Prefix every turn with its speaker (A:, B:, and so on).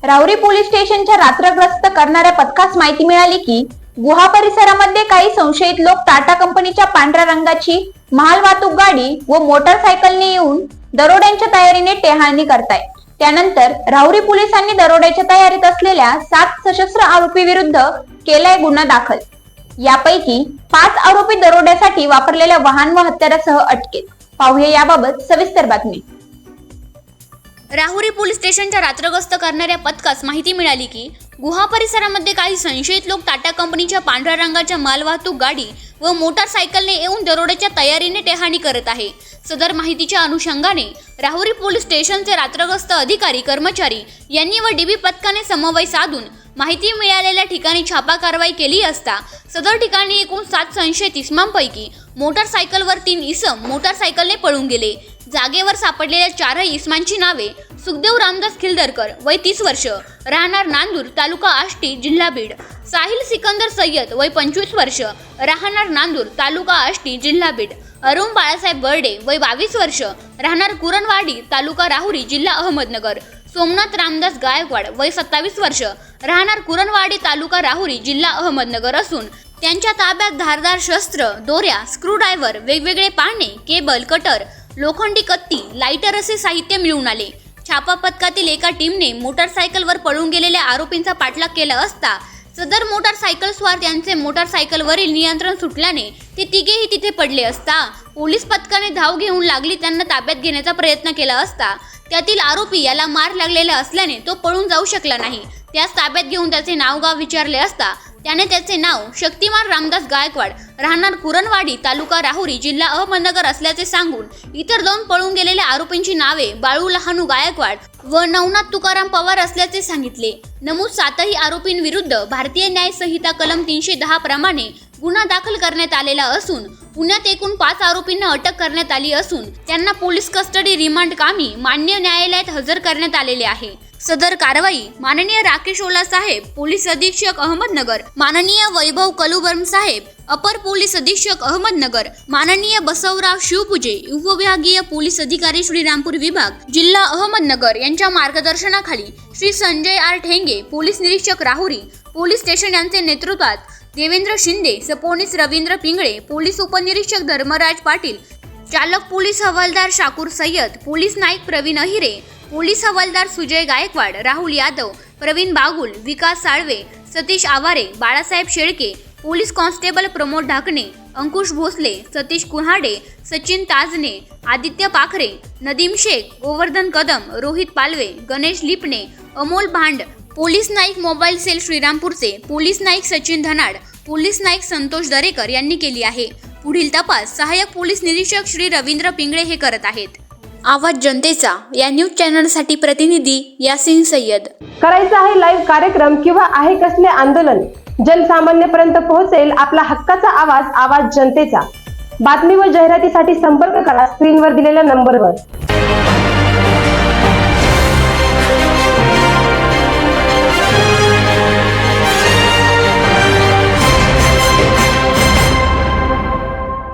A: Rahuri police स्टेशनच्या रात्रग्रस्त करणाऱ्या पथकास माहिती मिळाली की गुहा परिसरामध्ये काही संशयित लोक टाटा कंपनीच्या पांढऱ्या रंगाची माल वाहतूक गाडी व मोटरसायकलने येऊन दरोड्यांच्या तयारीने टेहाळणी करताय। त्यानंतर राहुरी पोलिसांनी दरोड्याच्या तयारीत असलेल्या 7 सशस्त्र आरोपी विरुद्ध केलाय गुन्हा दाखल। यापैकी 5 आरोपी दरोड्यासाठी वापरलेल्या वाहन व हत्यारासह अटकेत। पाहूया याबाबत सविस्तर बातमी।
B: राहुरी पोलीस स्टेशनच्या रात्रगस्त करणाऱ्या पथकास माहिती मिळाली की गुहा परिसरामध्ये काही संशयित लोक टाटा कंपनीच्या पांढऱ्या रंगाच्या मालवाहतूक गाडी व मोटारसायकलने येऊन दरोड्याच्या तयारीने टेहाणी करत आहे। सदर माहितीच्या अनुषंगाने राहुरी पोलीस स्टेशनचे रात्रगस्त अधिकारी कर्मचारी यांनी व डीबी पथकाने समन्वय साधून माहिती मिळालेल्या ठिकाणी छापा कारवाई केली असता सदर ठिकाणी एकूण 7 संशयित इसमांपैकी मोटारसायकलवर 3 इसम मोटारसायकलने पळून गेले। जागेवर सापडलेल्या 4 इसमांची नावे सुखदेव रामदास खिल्दरकर वय 30 वर्ष राहणार नांदूर तालुका आष्टी जिल्हा बीड, साहिल सिकंदर सय्यद वय 25 वर्ष राहणार नांदूर तालुका आष्टी जिल्हा बीड, अरुण बाळासाहेब बर्डे वय 22 वर्ष राहणार कुरणवाडी तालुका राहुरी जिल्हा अहमदनगर, सोमनाथ रामदास गायकवाड वय 27 वर्ष राहणार कुरणवाडी तालुका राहुरी जिल्हा अहमदनगर असून त्यांच्या ताब्यात धारदार शस्त्र, दोऱ्या, स्क्रूड्रायव्हर, वेगवेगळे पाळणे, केबल, कटर, लोखंडी कत्ती, लाइटर असे साहित्य मिळून आले। छापा पथकातील एका टीमने मोटारसायकलवर पळून गेलेल्या आरोपींचा पाठलाग केला असता सदर मोटारसायकल स्वार यांचे मोटारसायकलवरील नियंत्रण सुटल्याने ते तिघेही तिथे पडले असता पोलीस पथकाने धाव घेऊन लागली त्यांना ताब्यात घेण्याचा प्रयत्न केला असता त्यातील आरोपी याला मार लागलेला असल्याने तो पळून जाऊ शकला नाही। त्यास ताब्यात घेऊन त्याचे नाव गाव विचारले असता त्याने त्याचे नाव शक्तिमान रामदास गायकवाड राहणार कुरणवाडी तालुका राहुरी जिल्हा अहमदनगर असल्याचे सांगून इतर 2 पळून गेलेल्या आरोपींची नावे बाळू लहानू गायकवाड व नवनाथ तुकाराम पवार असल्याचे सांगितले। नमूद 7ही आरोपींविरुद्ध भारतीय न्याय संहिता कलम 310 प्रमाणे गुन्हा दाखल करण्यात आलेला असून पुण्यात एकूण 5 आरोपींना अटक करण्यात आली असून त्यांना पोलीस कस्टडी रिमांड कामी मान्य न्यायालयात हजर करण्यात आलेले आहे। सदर कारवाई माननीय राकेश ओला साहेब पोलीस अधीक्षक अहमदनगर, माननीय वैभव कलुबर्म साहेब अपर पोलीस अधीक्षक अहमदनगर, माननीय बसवराव शिवपूजे उपविभागीय पोलीस अधिकारी श्रीरामपूर विभाग जिल्हा अहमदनगर यांच्या मार्गदर्शनाखाली श्री संजय आर ठेंगे पोलीस निरीक्षक राहुरी पोलीस स्टेशन यांचे नेतृत्वात देवेंद्र शिंदे, सपोनीस रवींद्र पिंगळे, पोलीस उपनिरीक्षक धर्मराज पाटील, चालक पोलीस हवालदार शाकूर सय्यद, पोलीस नाईक प्रवीण अहिरे, पोलीस हवालदार सुजय गायकवाड, राहुल यादव, प्रवीण बागुल, विकास साळवे, सतीश आवारे, बाळासाहेब शेळके, पोलीस कॉन्स्टेबल प्रमोद ढाकणे, अंकुश भोसले, सतीश कुहाडे, सचिन ताजने, आदित्य पाखरे, Nadeem Shaikh, Govardhan Kadam, Rohit Palve, Ganesh Lipane, Amol Bhand, police Naik mobile cell श्रीरामपूरचे पोलीस नाईक सचिन धनाड, पोलीस नाईक संतोष दरेकर यांनी केली आहे। पुढील तपास सहाय्यक पोलीस निरीक्षक श्री रवींद्र पिंगळे हे करत आहेत। आवाज जनतेचा या न्यूज चॅनलसाठी प्रतिनिधी यासिन सय्यद।
C: करायचा आहे लाईव्ह कार्यक्रम किंवा आहे कसले आंदोलन, जनसामान्यपर्यंत पोहोचेल आपला हक्काचा आवाज, आवाज जनतेचा। बातमी व जाहिरातीसाठी संपर्क करा स्क्रीनवर दिलेल्या नंबरवर।